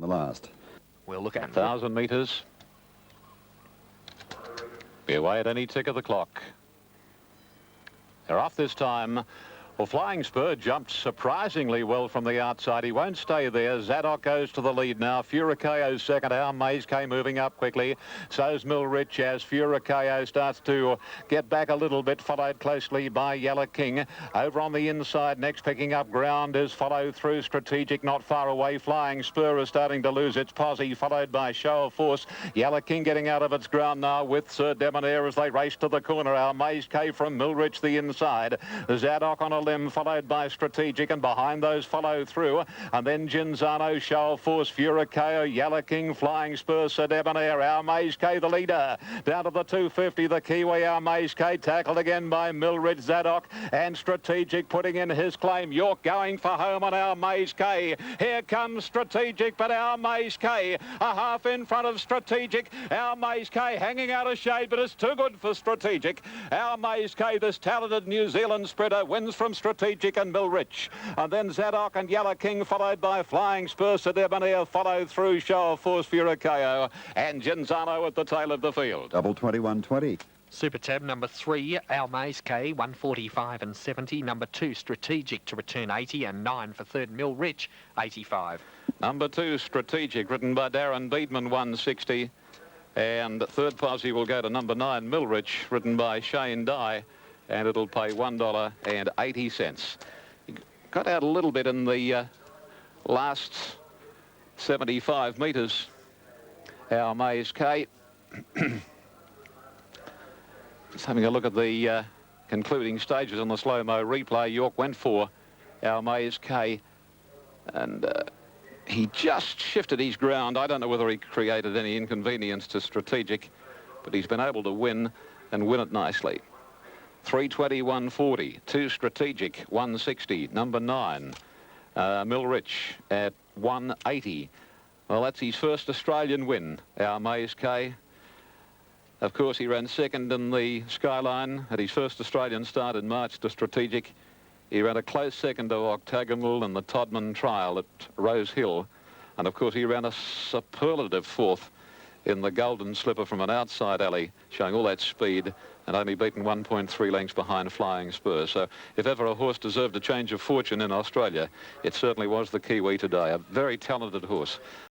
The last. We'll look at 1,000 metres. Be away at any tick of the clock. They're off this time. Well, Flying Spur jumped surprisingly well from the outside. He won't stay there. Zadok goes to the lead now. Furikayo's second. Our Maze K moving up quickly. So's Millrich as Furikayo starts to get back a little bit, followed closely by Yellow King. Over on the inside, next picking up ground is followed through Strategic, not far away. Flying Spur is starting to lose its posse, followed by Show of Force. Yellow King getting out of its ground now with Sir Debonair as they race to the corner. Our Maze K from Millrich the inside. Zadok on a limb, followed by Strategic, and behind those follow through, and then Ginzano, Show of Force, Furikayo, Yellow King, Flying Spur, Sir Debonair. Our Maze K the leader down to the 250. The Kiwi, Our Maze K, tackled again by Millrich, Zadok, and Strategic putting in his claim. York going for home on Our Maze K. Here comes Strategic, but Our Maze K a half in front of Strategic. Our Maze K hanging out of shade, but it's too good for Strategic. Our Maze K, this talented New Zealand sprinter, wins from Strategic and Millrich, and then Zadok and Yellow King, followed by Flying Spur. Sir Debonair followed through, Show of Force, Furikayo, and Ginzano at the tail of the field. Double 21.20. Super Tab number 3, Our Maze K, 145 and 70. Number 2, Strategic to return 80, and 9 for third, Millrich, 85. Number 2, Strategic, written by Darren Beedman, 160. And third posse will go to number 9, Millrich, written by Shane Dye, and it'll pay $1.80. He got out a little bit in the last 75 metres. Our Maze K. Just having a look at the concluding stages on the slow-mo replay. York went for Our Maze K, and he just shifted his ground. I don't know whether he created any inconvenience to Strategic, but he's been able to win and win it nicely. 320-140, 2 Strategic, 160. Number 9, Millrich at 180. Well, that's his first Australian win, Our Maze K. Of course, he ran second in the Skyline at his first Australian start in March to Strategic. He ran a close second to Octagonal in the Todman trial at Rose Hill. And of course, he ran a superlative fourth in the Golden Slipper from an outside alley, showing all that speed, and only beaten 1.3 lengths behind Flying Spur. So if ever a horse deserved a change of fortune in Australia, it certainly was the Kiwi today. A very talented horse.